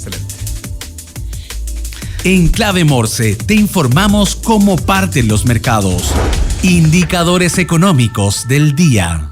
Excelente. En Clave Morse te informamos cómo parten los mercados. Indicadores económicos del día.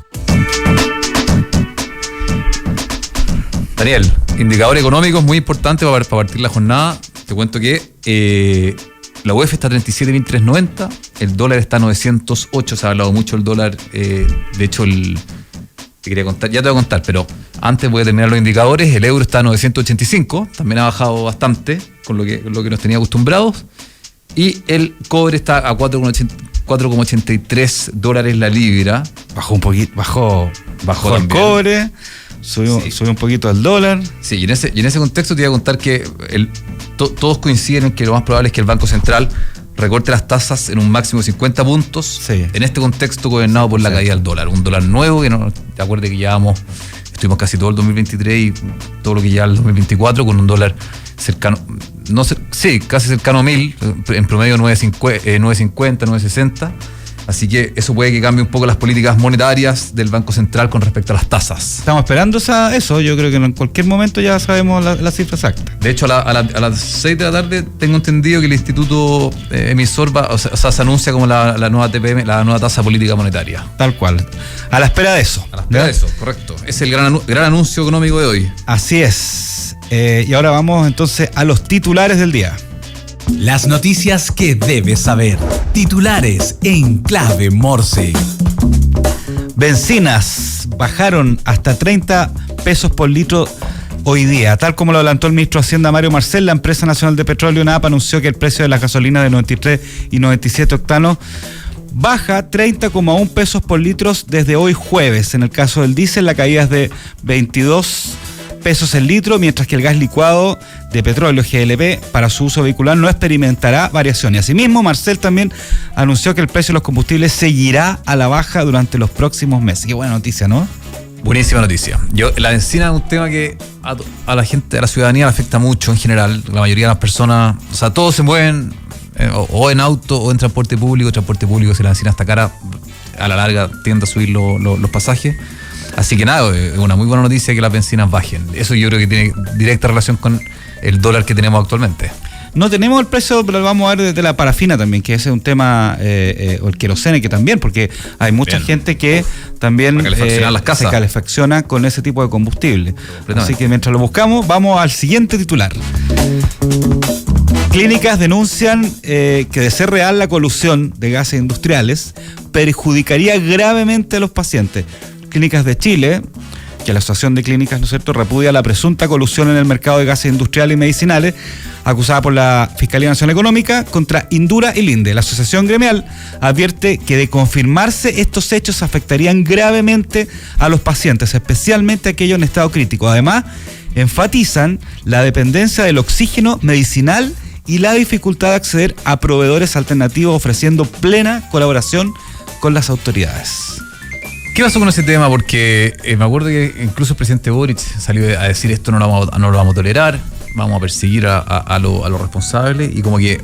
Daniel, indicador económico muy importante para partir la jornada. Te cuento que la UEF está a 37.390, el dólar está a 908, se ha hablado mucho del dólar. De hecho, te quería contar, ya te voy a contar, pero antes voy a terminar los indicadores. El euro está a 985, también ha bajado bastante con lo que nos tenía acostumbrados. Y el cobre está a 4,83 dólares la libra. Bajó un poquito, bajó el cobre, subió un poquito el dólar. Sí, y en ese contexto te voy a contar que todos coinciden en que lo más probable es que el Banco Central recorte las tasas en un máximo de 50 puntos, sí, en este contexto gobernado por la caída del dólar. Un dólar nuevo que no, te acuerdes que estuvimos casi todo el 2023 y todo lo que lleva el 2024 con un dólar cercano, casi cercano a 1.000, en promedio 9.50, 9.60. Así que eso puede que cambie un poco las políticas monetarias del Banco Central con respecto a las tasas. Estamos esperando eso, yo creo que en cualquier momento ya sabemos la cifra exacta. De hecho, a las 6 de la tarde tengo entendido que el instituto emisor se anuncia como la nueva TPM, la nueva tasa política monetaria. Tal cual. A la espera de eso. A la espera de eso, correcto. Es el gran anuncio económico de hoy. Así es. Y ahora vamos entonces a los titulares del día. Las noticias que debes saber. Titulares en Clave Morse. Bencinas bajaron hasta 30 pesos por litro hoy día. Tal como lo adelantó el ministro de Hacienda Mario Marcel, la empresa nacional de petróleo NAP anunció que el precio de la gasolina de 93 y 97 octanos baja 30,1 pesos por litro desde hoy jueves. En el caso del diésel, la caída es de 22 pesos el litro, mientras que el gas licuado de petróleo GLP para su uso vehicular no experimentará variaciones. Asimismo, Marcel también anunció que el precio de los combustibles seguirá a la baja durante los próximos meses. Qué buena noticia, ¿no? Buenísima noticia. La bencina es un tema que a la gente, a la ciudadanía le afecta mucho en general. La mayoría de las personas, o sea, todos se mueven o en auto o en transporte público. Si la bencina está cara, a la larga tiende a subir los pasajes. Así que nada, es una muy buena noticia que las bencinas bajen. Eso yo creo que tiene directa relación con el dólar que tenemos actualmente. No tenemos el precio, pero lo vamos a ver desde la parafina también, que ese es un tema, o el querosene, que también, porque hay mucha gente que también se calefacciona con ese tipo de combustible. Así que mientras lo buscamos, vamos al siguiente titular. Clínicas denuncian que de ser real la colusión de gases industriales perjudicaría gravemente a los pacientes. Clínicas de Chile, que la Asociación de Clínicas, ¿no es cierto?, repudia la presunta colusión en el mercado de gases industriales y medicinales, acusada por la Fiscalía Nacional Económica contra Indura y Linde. La asociación gremial advierte que de confirmarse estos hechos afectarían gravemente a los pacientes, especialmente aquellos en estado crítico. Además, enfatizan la dependencia del oxígeno medicinal y la dificultad de acceder a proveedores alternativos, ofreciendo plena colaboración con las autoridades. ¿Qué pasó con ese tema? Porque me acuerdo que incluso el presidente Boric salió a decir esto no lo vamos a tolerar, vamos a perseguir a los responsables, y como que,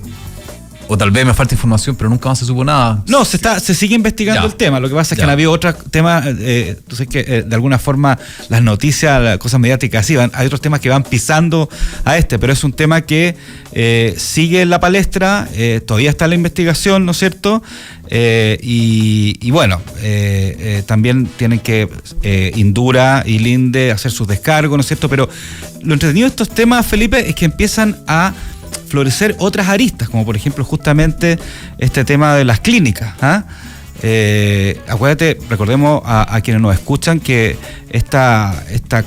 o tal vez me falta información, pero nunca más se supo nada. No, se sigue investigando el tema. Lo que pasa es que han habido otros temas, entonces que de alguna forma las noticias, las cosas mediáticas, sí, hay otros temas que van pisando a pero es un tema que sigue en la palestra, todavía está en la investigación, ¿no es cierto? Y bueno, también tienen que Indura y Linde hacer sus descargos, ¿no es cierto? Pero lo entretenido de estos temas, Felipe, es que empiezan a florecer otras aristas, como por ejemplo justamente este tema de las clínicas. Acuérdate, recordemos a quienes nos escuchan que la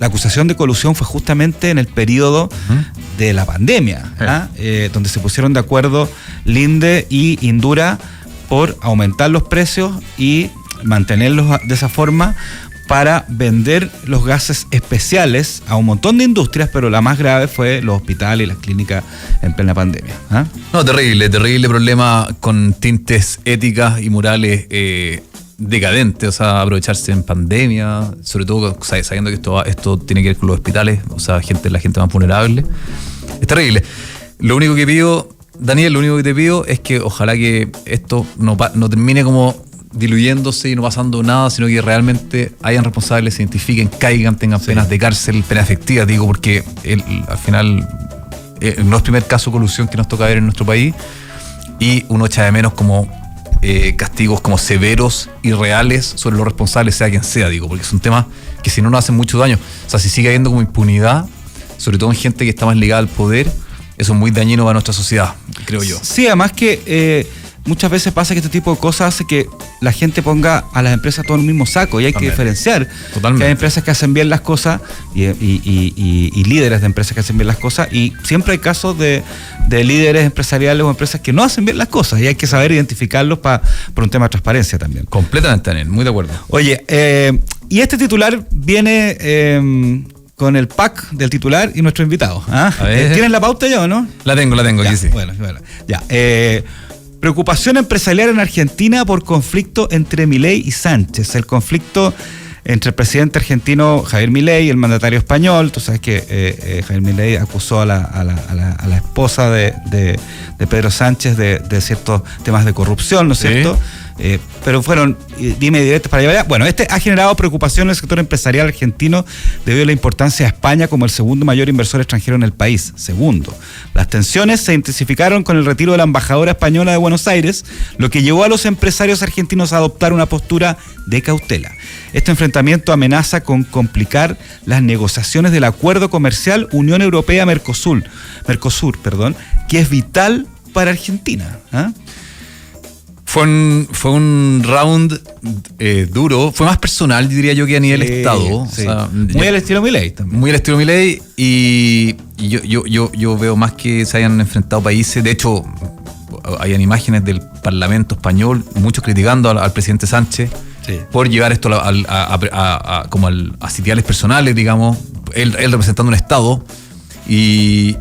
acusación de colusión fue justamente en el periodo de la pandemia, donde se pusieron de acuerdo Linde y Indura por aumentar los precios y mantenerlos de esa forma para vender los gases especiales a un montón de industrias, pero la más grave fue los hospitales y las clínicas en plena pandemia. No, terrible problema con tintes éticas y morales decadentes, o sea, aprovecharse en pandemia, sobre todo sabiendo que esto tiene que ver con los hospitales, o sea, la gente más vulnerable. Es terrible. Lo único que pido, Daniel, te pido es que ojalá que esto no termine como diluyéndose y no pasando nada, sino que realmente hayan responsables, se identifiquen, caigan, tengan penas de cárcel, penas efectivas, digo, porque al final no es el primer caso de colusión que nos toca ver en nuestro país, y uno echa de menos como castigos como severos y reales sobre los responsables, sea quien sea, digo, porque es un tema que si no nos hacen mucho daño. O sea, si sigue habiendo como impunidad, sobre todo en gente que está más ligada al poder, eso es muy dañino para nuestra sociedad, creo yo. Sí, además que muchas veces pasa que este tipo de cosas hace que la gente ponga a las empresas todo en el mismo saco, y hay que diferenciar. Totalmente. Que hay empresas que hacen bien las cosas y líderes de empresas que hacen bien las cosas, y siempre hay casos de líderes empresariales o empresas que no hacen bien las cosas, y hay que saber identificarlos por un tema de transparencia también. Completamente, Daniel, muy de acuerdo. Oye, y este titular viene con el pack del titular y nuestro invitado. ¿Ah? ¿Tienes la pauta ya o no? La tengo, ya, aquí sí. Bueno, ya. Preocupación empresarial en Argentina por conflicto entre Milei y Sánchez. El conflicto entre el presidente argentino Javier Milei y el mandatario español. Tú sabes que Javier Milei acusó a la esposa de Pedro Sánchez de ciertos temas de corrupción, ¿no es cierto? Pero fueron dime directos para allá. Bueno, ha generado preocupación en el sector empresarial argentino debido a la importancia de España como el segundo mayor inversor extranjero en el país. Segundo, las tensiones se intensificaron con el retiro de la embajadora española de Buenos Aires, lo que llevó a los empresarios argentinos a adoptar una postura de cautela. Este enfrentamiento amenaza con complicar las negociaciones del acuerdo comercial Unión Europea-Mercosur, que es vital para Argentina. ¿Ah? Fue un round duro, fue más personal, diría yo, que a nivel Estado. Sí. O sea, muy al estilo Milei también. Muy al estilo Milei, y yo veo más que se hayan enfrentado países. De hecho, hayan imágenes del Parlamento español, muchos criticando al presidente Sánchez por llevar esto a sitiales personales, digamos, él representando un Estado, y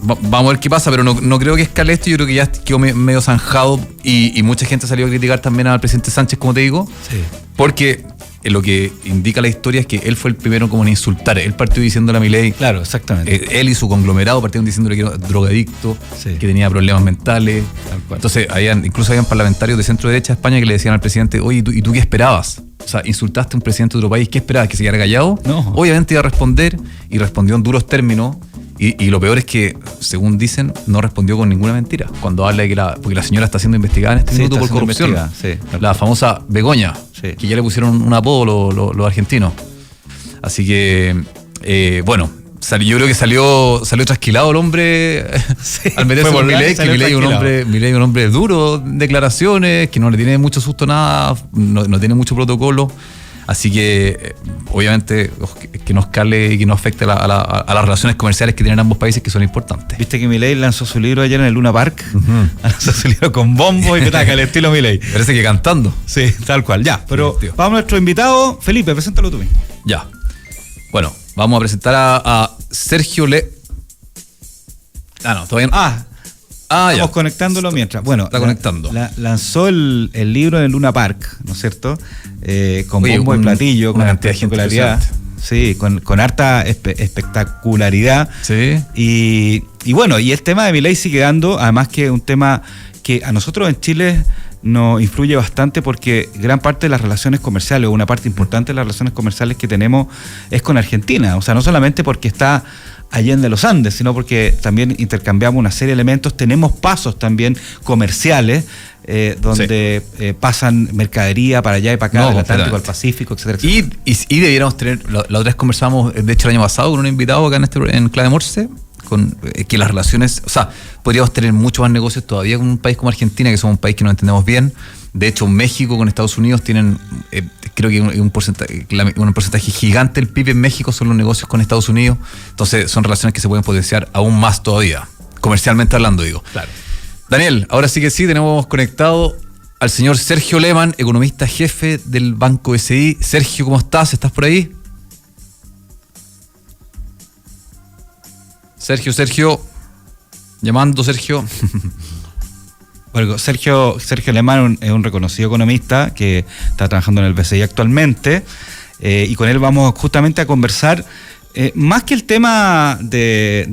vamos a ver qué pasa, pero no creo que escale esto. Yo creo que ya quedó medio zanjado, y mucha gente salió a criticar también al presidente Sánchez, como te digo, porque lo que indica la historia es que él fue el primero como en insultar. Él partió diciéndole a Milei, claro, exactamente, él y su conglomerado partieron diciéndole que era drogadicto, que tenía problemas mentales. Entonces incluso habían parlamentarios de centro derecha de España que le decían al presidente: oye, ¿y tú qué esperabas? O sea, insultaste a un presidente de otro país, ¿qué esperabas? ¿Que se quedara callado? No. Obviamente iba a responder, y respondió en duros términos. Y lo peor es que, según dicen, no respondió con ninguna mentira. Cuando habla de que porque la señora está siendo investigada en este minuto por corrupción. La famosa Begoña, que ya le pusieron un apodo los argentinos. Así que, bueno, yo creo que salió trasquilado el hombre al meterse con Milei, que Milei es un hombre duro, declaraciones, que no le tiene mucho susto nada, no tiene mucho protocolo. Así que, obviamente, que no escale y que no afecte a las relaciones comerciales que tienen ambos países, que son importantes. Viste que Milei lanzó su libro ayer en el Luna Park. Lanzó su libro con bombo y petaca, el estilo Milei. Parece que cantando. Sí, tal cual. Ya, pero sí, vamos a nuestro invitado. Felipe, preséntalo tú mismo. Ya. Bueno, vamos a presentar a Sergio no, todavía no. Estamos conectándolo mientras. Bueno, está conectando. Lanzó el libro en el Luna Park, ¿no es cierto? Con bombo y platillo, con cantidad de espectacularidad. Sí, con harta espectacularidad. Sí. Y bueno, y el tema de Milei sigue dando, además que es un tema que a nosotros en Chile nos influye bastante, porque gran parte de las relaciones comerciales, o una parte importante de las relaciones comerciales que tenemos, es con Argentina. O sea, no solamente porque está allende los Andes, sino porque también intercambiamos una serie de elementos, tenemos pasos también comerciales donde pasan mercadería para allá y para acá, del Atlántico al Pacífico, etcétera, etcétera. Y debiéramos tener, la otra vez conversamos, de hecho el año pasado, con un invitado acá en Clave Morse, que las relaciones, o sea, podríamos tener muchos más negocios todavía con un país como Argentina, que somos un país que nos entendemos bien. De hecho, México con Estados Unidos tienen, creo que un porcentaje gigante del PIB en México son los negocios con Estados Unidos. Entonces, son relaciones que se pueden potenciar aún más todavía, comercialmente hablando, digo. Claro. Daniel, ahora sí que sí, tenemos conectado al señor Sergio Lehmann, economista jefe del Banco SI. Sergio, ¿cómo estás? ¿Estás por ahí? Sergio. Llamando, Sergio. Bueno, Sergio Lehmann es un reconocido economista que está trabajando en el BCI actualmente, y con él vamos justamente a conversar Más que el tema de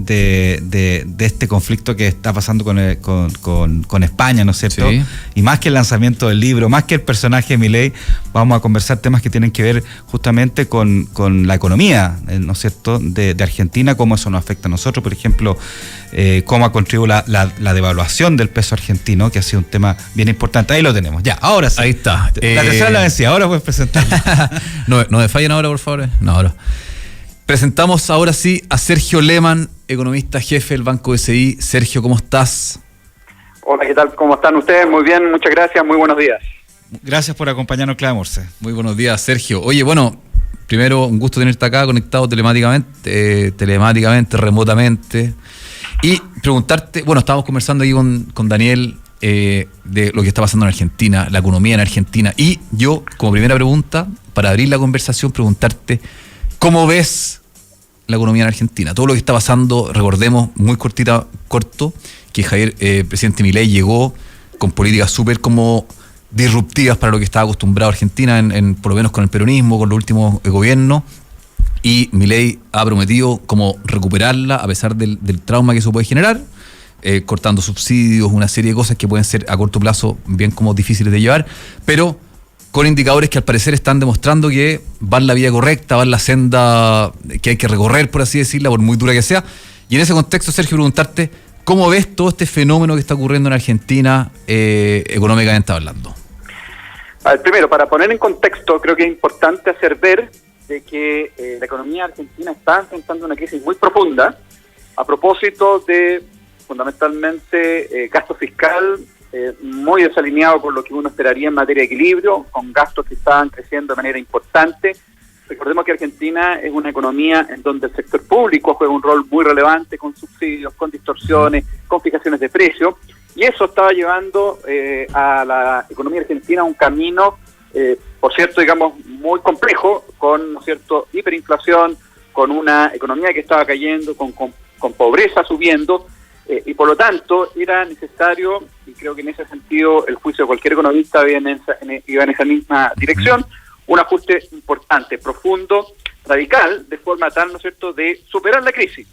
este conflicto que está pasando con España, ¿no es cierto? Sí. Y más que el lanzamiento del libro, más que el personaje de Milei, vamos a conversar temas que tienen que ver justamente con la economía, ¿no es cierto?, de Argentina, cómo eso nos afecta a nosotros, por ejemplo, cómo ha contribuido la devaluación del peso argentino, que ha sido un tema bien importante. Ahí lo tenemos, ya, ahora sí. Ahí está. La tercera la vencida, ahora puedes presentar. No me fallen ahora, por favor. No, ahora. Presentamos ahora sí a Sergio Lehmann, economista jefe del Banco BCI. Sergio, ¿cómo estás? Hola, ¿qué tal? ¿Cómo están ustedes? Muy bien, muchas gracias, muy buenos días. Gracias por acompañarnos, Claudia Morse. Muy buenos días, Sergio. Oye, bueno, primero un gusto tenerte acá conectado telemáticamente, remotamente. Y preguntarte, bueno, estábamos conversando ahí con Daniel de lo que está pasando en Argentina, la economía en Argentina. Y yo, como primera pregunta, para abrir la conversación, preguntarte, ¿cómo ves la economía en Argentina? Todo lo que está pasando, recordemos, muy corto, que presidente Milei llegó con políticas súper como disruptivas para lo que estaba acostumbrado Argentina, por lo menos con el peronismo, con los últimos gobiernos, y Milei ha prometido como recuperarla a pesar del trauma que eso puede generar, cortando subsidios, una serie de cosas que pueden ser a corto plazo bien como difíciles de llevar, pero con indicadores que al parecer están demostrando que van la vía correcta, van la senda que hay que recorrer, por así decirla, por muy dura que sea. Y en ese contexto, Sergio, preguntarte, ¿cómo ves todo este fenómeno que está ocurriendo en Argentina, económicamente hablando? A ver, primero, para poner en contexto, creo que es importante hacer ver de que la economía argentina está enfrentando una crisis muy profunda a propósito de, fundamentalmente, gasto fiscal muy desalineado con lo que uno esperaría en materia de equilibrio, con gastos que estaban creciendo de manera importante. Recordemos que Argentina es una economía en donde el sector público juega un rol muy relevante, con subsidios, con distorsiones, con fijaciones de precios, y eso estaba llevando a la economía argentina a un camino, por cierto, digamos, muy complejo, con, ¿no es cierto?, hiperinflación, con una economía que estaba cayendo, con pobreza subiendo, y por lo tanto era necesario, y creo que en ese sentido el juicio de cualquier economista iba en esa misma dirección, un ajuste importante, profundo, radical, de forma tal, ¿no es cierto?, de superar la crisis.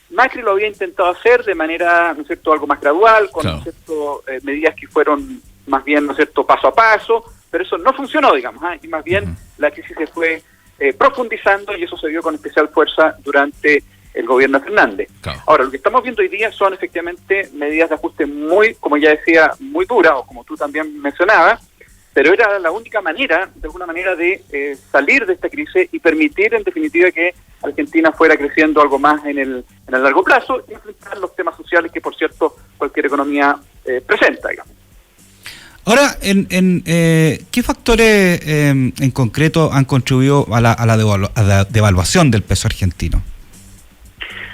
Macri lo había intentado hacer de manera, ¿no es cierto?, algo más gradual, con, claro, ¿no es cierto?, medidas que fueron más bien, ¿no es cierto?, paso a paso, pero eso no funcionó, digamos, y más bien la crisis se fue profundizando, y eso se vio con especial fuerza durante el gobierno de Fernández. Claro. Ahora, lo que estamos viendo hoy día son efectivamente medidas de ajuste muy, como ya decía, muy duras, o como tú también mencionabas, pero era la única manera, de alguna manera, de salir de esta crisis y permitir, en definitiva, que Argentina fuera creciendo algo más en el largo plazo y enfrentar los temas sociales que, por cierto, cualquier economía presenta, digamos. Ahora, ¿qué factores en concreto han contribuido a la devaluación del peso argentino?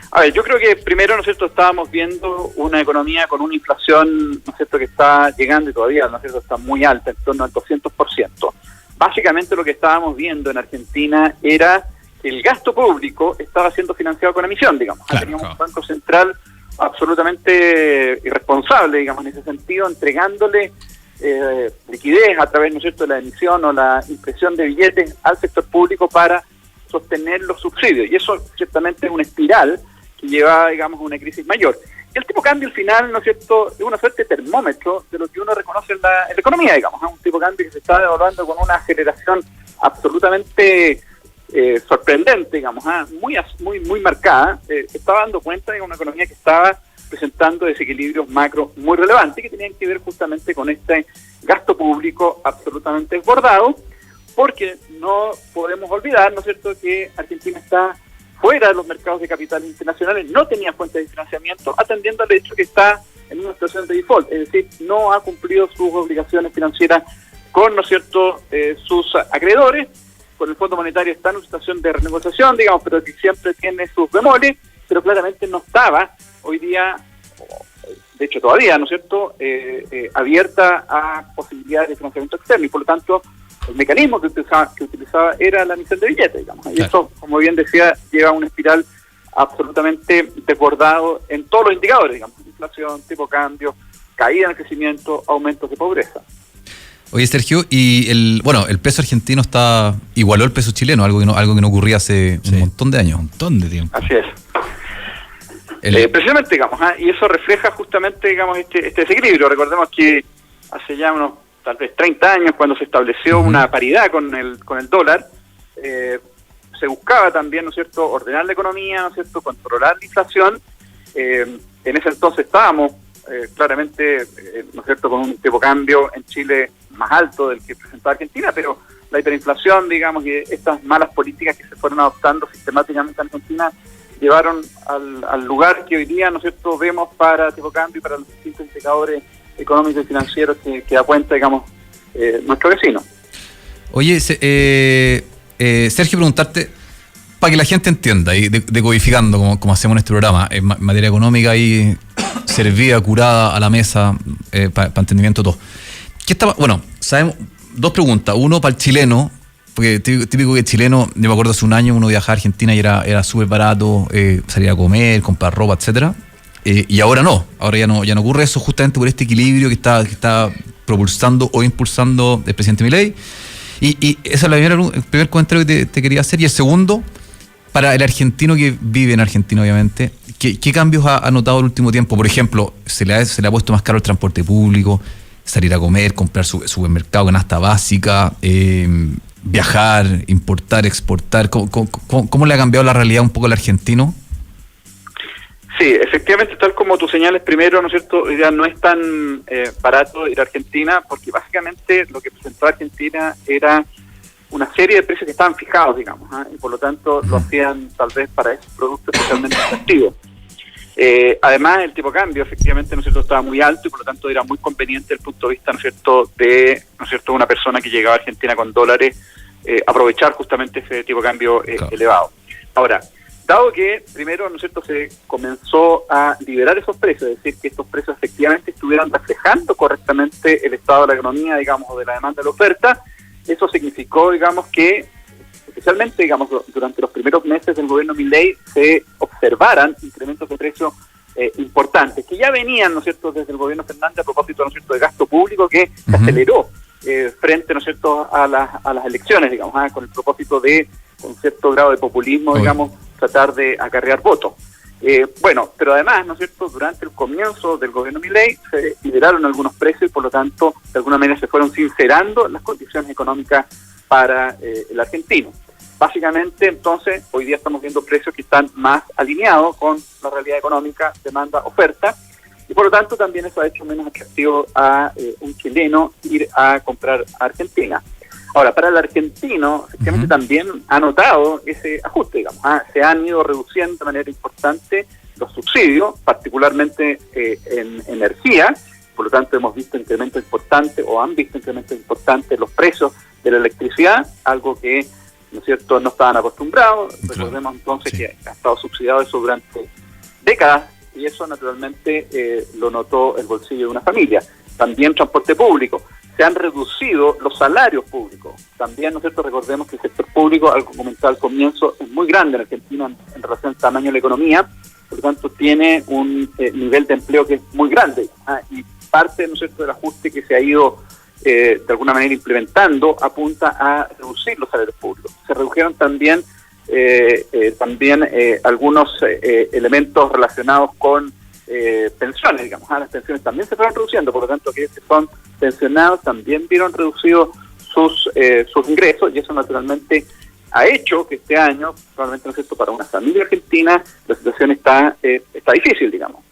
A ver, yo creo que primero, ¿no es cierto?, estábamos viendo una economía con una inflación, ¿no es cierto?, que está llegando y todavía, ¿no es cierto?, está muy alta, en torno al 200%. Básicamente lo que estábamos viendo en Argentina era que el gasto público estaba siendo financiado con emisión, digamos. Claro, teníamos un banco central absolutamente irresponsable, digamos, en ese sentido, entregándole liquidez a través, ¿no es cierto?, de la emisión o la impresión de billetes al sector público para sostener los subsidios. Y eso ciertamente es una espiral que lleva, digamos, a una crisis mayor. Y el tipo de cambio al final, ¿no es cierto?, es una suerte de termómetro de lo que uno reconoce en la economía, digamos, un tipo de cambio que se está devaluando con una aceleración absolutamente sorprendente, digamos, muy marcada. Estaba dando cuenta de una economía que estaba presentando desequilibrios macro muy relevantes que tenían que ver justamente con este gasto público absolutamente desbordado, porque no podemos olvidar, ¿no es cierto?, que Argentina está fuera de los mercados de capitales internacionales, no tenía fuentes de financiamiento, atendiendo al hecho que está en una situación de default, es decir, no ha cumplido sus obligaciones financieras con, ¿no es cierto?, sus acreedores. Con el Fondo Monetario está en una situación de renegociación, digamos, pero que siempre tiene sus bemoles, pero claramente no estaba hoy día, de hecho todavía, ¿no es cierto?, abierta a posibilidades de financiamiento externo, y por lo tanto el mecanismo que utilizaba era la emisión de billetes, digamos. Y eso, como bien decía, lleva a una espiral absolutamente desbordado en todos los indicadores, digamos, inflación, tipo de cambio, caída en el crecimiento, aumentos de pobreza. Oye, Sergio, y el peso argentino igualó el peso chileno, algo que no ocurría hace un montón de años. Un montón de tiempo. Así es. Precisamente, digamos, y eso refleja justamente, digamos, este desequilibrio. Recordemos que hace ya unos, tal vez 30 años, cuando se estableció una paridad con el dólar, se buscaba también, ¿no es cierto?, ordenar la economía, ¿no es cierto?, controlar la inflación. En ese entonces estábamos claramente, ¿no es cierto?, con un tipo de cambio en Chile más alto del que presentaba Argentina, pero la hiperinflación, digamos, y estas malas políticas que se fueron adoptando sistemáticamente en Argentina llevaron al lugar que hoy día, ¿no es cierto?, vemos para tipo de cambio y para los distintos indicadores económicos y financieros que da cuenta, digamos, nuestro vecino. Oye, Sergio, preguntarte, para que la gente entienda, y decodificando como hacemos en este programa, en materia económica y servida, curada a la mesa, para entendimiento de todo. Sabemos, dos preguntas. Uno, para el chileno, porque típico que el chileno, yo me acuerdo hace un año uno viajaba a Argentina y era súper barato, salir a comer, comprar ropa, etcétera. Y ahora no, ahora ya no ocurre eso, justamente por este equilibrio que está propulsando o impulsando el presidente Milei. Y ese es el primer comentario que te quería hacer. Y el segundo, para el argentino que vive en Argentina, obviamente, ¿qué cambios ha notado el último tiempo? Por ejemplo, se le ha puesto más caro el transporte público, salir a comer, comprar supermercado, canasta básica, viajar, importar, exportar. ¿Cómo le ha cambiado la realidad un poco al argentino? Sí, efectivamente, tal como tú señales primero, ¿no es cierto?, ya no es tan barato ir a Argentina, porque básicamente lo que presentó Argentina era una serie de precios que estaban fijados, digamos, y por lo tanto lo hacían tal vez para esos productos especialmente atractivos. Además, el tipo de cambio, efectivamente, ¿no es cierto?, estaba muy alto y por lo tanto era muy conveniente desde el punto de vista, ¿no es cierto?, de, ¿no es cierto?, una persona que llegaba a Argentina con dólares, aprovechar justamente ese tipo de cambio elevado. Ahora, dado que primero, ¿no es cierto?, se comenzó a liberar esos precios, es decir, que estos precios efectivamente estuvieran reflejando correctamente el estado de la economía, digamos, o de la demanda y la oferta, eso significó, digamos, que especialmente, digamos, durante los primeros meses del gobierno Milei se observaran incrementos de precios importantes, que ya venían, ¿no es cierto?, desde el gobierno Fernández a propósito, ¿no es cierto?, de gasto público que se aceleró frente, ¿no es cierto?, a las elecciones, digamos, con el propósito de, con cierto grado de populismo, digamos, tratar de acarrear votos. Pero además, ¿no es cierto?, durante el comienzo del gobierno Milei se liberaron algunos precios y por lo tanto, de alguna manera se fueron sincerando las condiciones económicas para el argentino. Básicamente, entonces, hoy día estamos viendo precios que están más alineados con la realidad económica, demanda, oferta, y por lo tanto también eso ha hecho menos atractivo a un chileno ir a comprar a Argentina. Ahora, para el argentino, efectivamente también ha notado ese ajuste, digamos. Se han ido reduciendo de manera importante los subsidios, particularmente en energía, por lo tanto hemos visto incrementos importantes, o han visto incrementos importantes en los precios de la electricidad, algo que, ¿no es cierto?, no estaban acostumbrados. Recordemos entonces que ha estado subsidiado eso durante décadas, y eso naturalmente lo notó el bolsillo de una familia. También transporte público. Se han reducido los salarios públicos. También, ¿no es cierto?, recordemos que el sector público, algo comentado al comienzo, es muy grande en Argentina en relación al tamaño de la economía, por lo tanto tiene un nivel de empleo que es muy grande. Y parte, ¿no es cierto?, del ajuste que se ha ido de alguna manera implementando apunta a reducir los salarios públicos. Se redujeron también algunos elementos relacionados con pensiones, digamos. Las pensiones también se fueron reduciendo, por lo tanto aquellos que son pensionados también vieron reducidos sus ingresos, y eso naturalmente ha hecho que este año, probablemente, ¿no es cierto?, para una familia argentina la situación está difícil, digamos.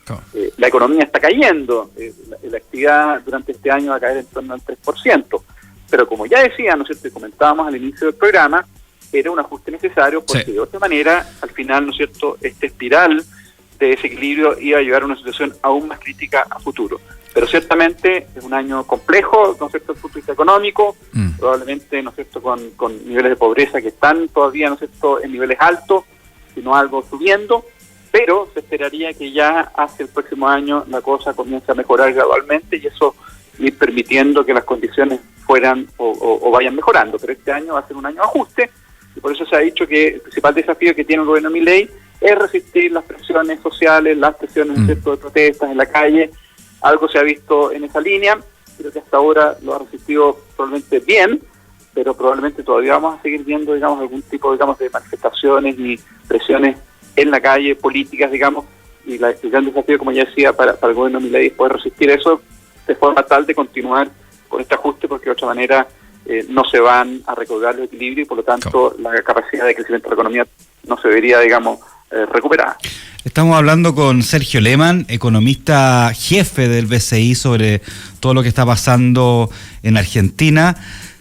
La economía está cayendo, la actividad durante este año va a caer en torno al 3%, pero como ya decía, ¿no es cierto?, y comentábamos al inicio del programa, era un ajuste necesario porque de otra manera, al final, ¿no es cierto?, esta espiral de desequilibrio iba a llevar a una situación aún más crítica a futuro. Pero ciertamente es un año complejo, ¿no es cierto?, desde el punto de vista económico, probablemente, ¿no es cierto?, con niveles de pobreza que están todavía, ¿no es cierto?, en niveles altos, sino algo subiendo, pero se esperaría que ya hacia el próximo año la cosa comience a mejorar gradualmente y eso ir permitiendo que las condiciones fueran o vayan mejorando. Pero este año va a ser un año de ajuste y por eso se ha dicho que el principal desafío que tiene el gobierno Milei es resistir las presiones sociales, las presiones, ¿no es cierto?, de protestas en la calle. Algo se ha visto en esa línea, creo que hasta ahora lo ha resistido probablemente bien, pero probablemente todavía vamos a seguir viendo, digamos, algún tipo, digamos, de manifestaciones y presiones en la calle, políticas, digamos, y el gran desafío, como ya decía, para el gobierno de Milei es poder resistir eso de forma tal de continuar con este ajuste, porque de otra manera no se van a recobrar los equilibrios y por lo tanto la capacidad de crecimiento de la economía no se vería, digamos, recuperada. Estamos hablando con Sergio Lehmann, economista jefe del BCI, sobre todo lo que está pasando en Argentina.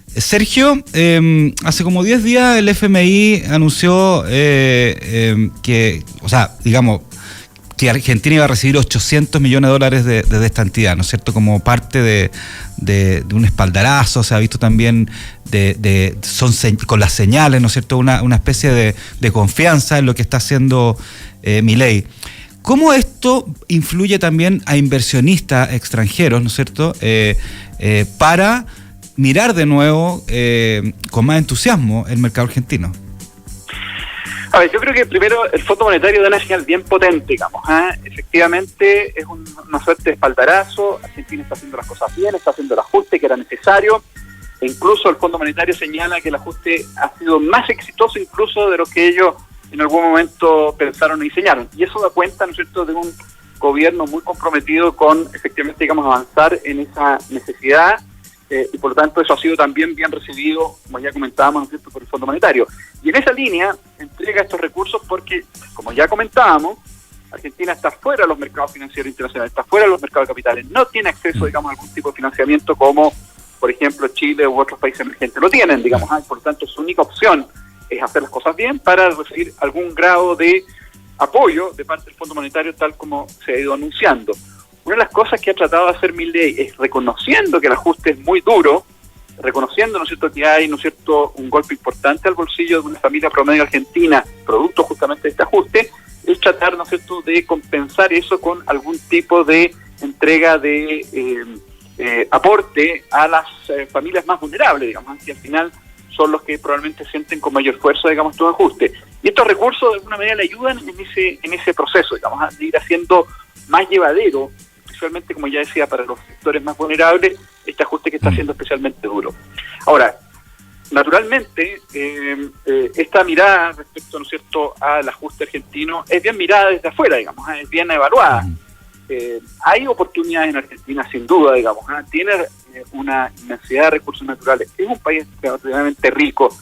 Sergio, hace como 10 días el FMI anunció que Argentina iba a recibir $800 millones de esta entidad, ¿no es cierto? Como parte de un espaldarazo. Se ha visto también con las señales, ¿no es cierto? Una especie de confianza en lo que está haciendo Milei. ¿Cómo esto influye también a inversionistas extranjeros, ¿no es cierto? Para mirar de nuevo con más entusiasmo el mercado argentino. A ver, yo creo que primero el Fondo Monetario da una señal bien potente, digamos. Efectivamente es una suerte de espaldarazo. Argentina está haciendo las cosas bien, está haciendo el ajuste que era necesario. E incluso el Fondo Monetario señala que el ajuste ha sido más exitoso incluso de lo que ellos en algún momento pensaron y diseñaron. Y eso da cuenta, ¿no es cierto?, de un gobierno muy comprometido con, efectivamente, digamos, avanzar en esa necesidad. Y por lo tanto eso ha sido también bien recibido, como ya comentábamos, ¿no es cierto?, por el Fondo Monetario. Y en esa línea entrega estos recursos porque, como ya comentábamos, Argentina está fuera de los mercados financieros internacionales, está fuera de los mercados de capitales, no tiene acceso, digamos, a algún tipo de financiamiento como, por ejemplo, Chile u otros países emergentes lo tienen, digamos, por lo tanto su única opción es hacer las cosas bien para recibir algún grado de apoyo de parte del Fondo Monetario, tal como se ha ido anunciando. Una de las cosas que ha tratado de hacer Milei es, reconociendo que el ajuste es muy duro, reconociendo, ¿no es cierto?, que hay, ¿no es cierto?, un golpe importante al bolsillo de una familia promedio argentina, producto justamente de este ajuste, es tratar, ¿no es cierto?, de compensar eso con algún tipo de entrega de aporte a las familias más vulnerables, digamos, que al final son los que probablemente sienten con mayor fuerza, digamos, todo ajuste. Y estos recursos de alguna manera le ayudan en ese proceso, digamos, a ir haciendo más llevadero, especialmente, como ya decía, para los sectores más vulnerables, este ajuste que está siendo especialmente duro. Ahora, naturalmente, esta mirada respecto, ¿no es cierto?, al ajuste argentino es bien mirada desde afuera, digamos, es bien evaluada. Hay oportunidades en Argentina, sin duda, digamos, tiene una inmensidad de recursos naturales, es un país extremadamente rico,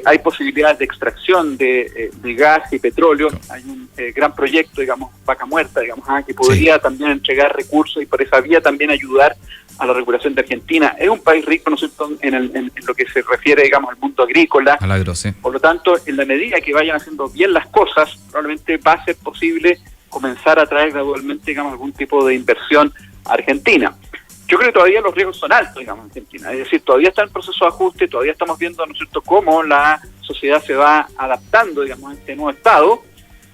hay posibilidades de extracción de gas y petróleo, hay un gran proyecto, digamos, Vaca Muerta, digamos, que podría también entregar recursos y por esa vía también ayudar a la recuperación de Argentina. Es un país rico, ¿no es cierto?, en lo que se refiere, digamos, al mundo agrícola. Por lo tanto, en la medida que vayan haciendo bien las cosas, probablemente va a ser posible comenzar a traer gradualmente, digamos, algún tipo de inversión a Argentina. Yo creo que todavía los riesgos son altos, digamos, en Argentina. Es decir, todavía está en proceso de ajuste, todavía estamos viendo, ¿no es cierto?, cómo la sociedad se va adaptando, digamos, a este nuevo estado,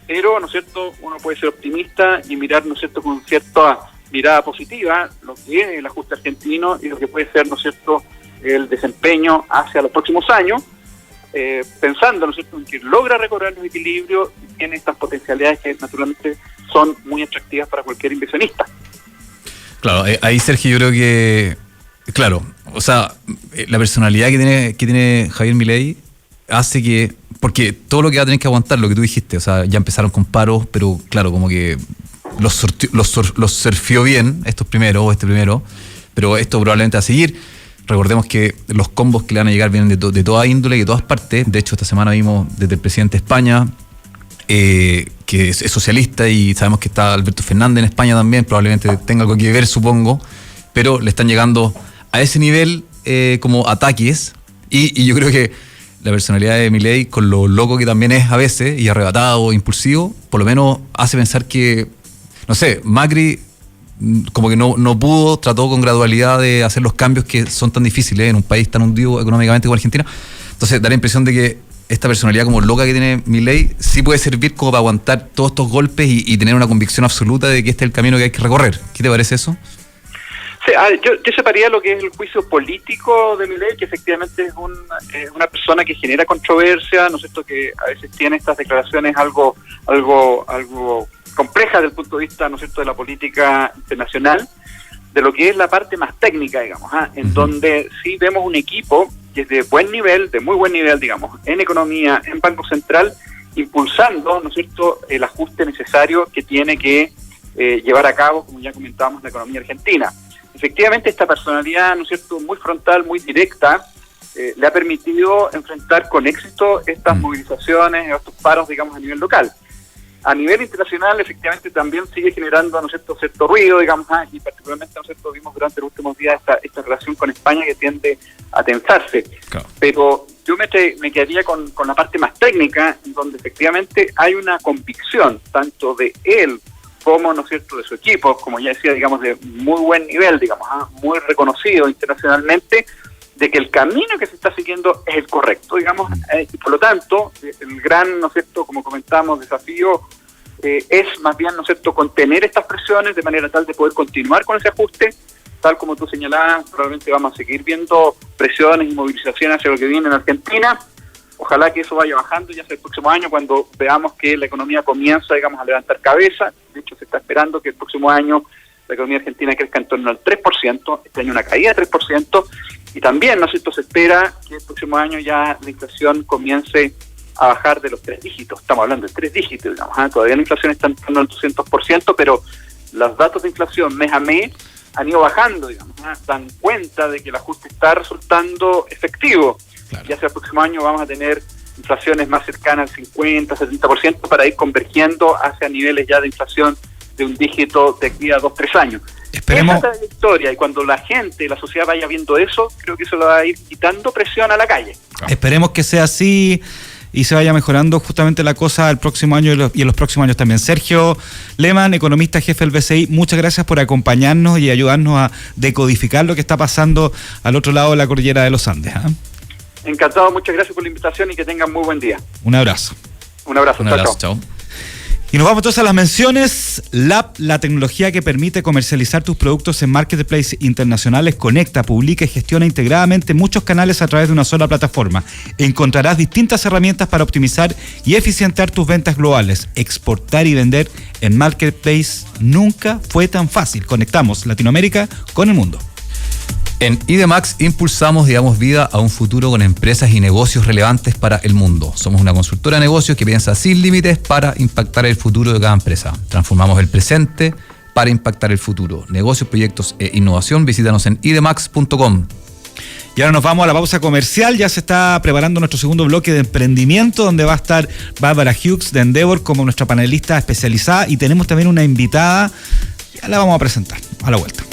pero, ¿no es cierto?, uno puede ser optimista y mirar, ¿no es cierto?, con cierta mirada positiva lo que es el ajuste argentino y lo que puede ser, ¿no es cierto?, el desempeño hacia los próximos años, pensando, ¿no es cierto?, en que logra recobrar los equilibrios y tiene estas potencialidades que naturalmente son muy atractivas para cualquier inversionista. Claro, ahí Sergio, yo creo que, claro, o sea, la personalidad que tiene Javier Milei hace que, porque todo lo que va a tener que aguantar, lo que tú dijiste, o sea, ya empezaron con paros, pero claro, como que los surfió bien estos primeros, o este primero, pero esto probablemente va a seguir. Recordemos que los combos que le van a llegar vienen de toda índole y de todas partes. De hecho, esta semana vimos desde el presidente de España, que es socialista, y sabemos que está Alberto Fernández en España también, probablemente tenga algo que ver, supongo, pero le están llegando a ese nivel como ataques, y yo creo que la personalidad de Milei, con lo loco que también es a veces, y arrebatado, impulsivo, por lo menos hace pensar que, no sé, Macri como que no pudo, trató con gradualidad de hacer los cambios que son tan difíciles en un país tan hundido económicamente como Argentina. Entonces da la impresión de que esta personalidad como loca que tiene Milei sí puede servir como para aguantar todos estos golpes y tener una convicción absoluta de que este es el camino que hay que recorrer. ¿Qué te parece eso? Sí, yo separaría lo que es el juicio político de Milei, que efectivamente es una persona que genera controversia, ¿no es cierto?, que a veces tiene estas declaraciones algo complejas desde el punto de vista, ¿no es cierto?, de la política internacional. de lo que es la parte más técnica, digamos, en donde sí vemos un equipo que es de buen nivel, de muy buen nivel, digamos, en economía, en Banco Central, impulsando, ¿no es cierto?, el ajuste necesario que tiene que llevar a cabo, como ya comentábamos, la economía argentina. Efectivamente, esta personalidad, ¿no es cierto?, muy frontal, muy directa, le ha permitido enfrentar con éxito estas movilizaciones, estos paros, digamos, a nivel local. A nivel internacional, efectivamente, también sigue generando, ¿no es cierto ruido, digamos, y particularmente, ¿no es cierto?, vimos durante los últimos días esta relación con España que tiende a tensarse. Claro. Pero yo me quedaría con la parte más técnica, donde efectivamente hay una convicción, tanto de él como, ¿no es cierto?, de su equipo, como ya decía, digamos, de muy buen nivel, digamos, muy reconocido internacionalmente, de que el camino que se está siguiendo es el correcto, digamos, y por lo tanto, el gran, ¿no es cierto?, como comentamos, desafío es más bien, ¿no es cierto?, contener estas presiones de manera tal de poder continuar con ese ajuste, tal como tú señalabas. Probablemente vamos a seguir viendo presiones y movilizaciones hacia lo que viene en Argentina. Ojalá que eso vaya bajando ya hacia el próximo año, cuando veamos que la economía comienza, digamos, a levantar cabeza. De hecho, se está esperando que el próximo año la economía argentina crezca en torno al 3%, este año una caída de 3%, y también, ¿no es cierto?, se espera que el próximo año ya la inflación comience a bajar de los 3 dígitos. Estamos hablando de 3 dígitos, digamos, todavía la inflación está en torno al 200%, pero los datos de inflación mes a mes han ido bajando, digamos, dan cuenta de que el ajuste está resultando efectivo. Claro. Ya hacia el próximo año vamos a tener inflaciones más cercanas al 50, 70% para ir convergiendo hacia niveles ya de inflación de un dígito de aquí a 2-3 años. Esperemos. Esa trayectoria, y cuando la gente, la sociedad vaya viendo eso, creo que eso le va a ir quitando presión a la calle. Esperemos que sea así y se vaya mejorando justamente la cosa el próximo año y en los próximos años también. Sergio Lehmann, economista jefe del BCI, muchas gracias por acompañarnos y ayudarnos a decodificar lo que está pasando al otro lado de la cordillera de los Andes. Encantado, muchas gracias por la invitación y que tengan muy buen día. Un abrazo. Un abrazo, chao. Y nos vamos entonces a las menciones. LAP, la tecnología que permite comercializar tus productos en marketplaces internacionales, conecta, publica y gestiona integradamente muchos canales a través de una sola plataforma. Encontrarás distintas herramientas para optimizar y eficientar tus ventas globales. Exportar y vender en marketplace nunca fue tan fácil. Conectamos Latinoamérica con el mundo. En IDEMAX impulsamos y damos vida a un futuro con empresas y negocios relevantes para el mundo. Somos una consultora de negocios que piensa sin límites para impactar el futuro de cada empresa. Transformamos el presente para impactar el futuro. Negocios, proyectos e innovación, visítanos en idemax.com. Y ahora nos vamos a la pausa comercial. Ya se está preparando nuestro segundo bloque de emprendimiento, donde va a estar Bárbara Hughes de Endeavor como nuestra panelista especializada, y tenemos también una invitada, ya la vamos a presentar a la vuelta.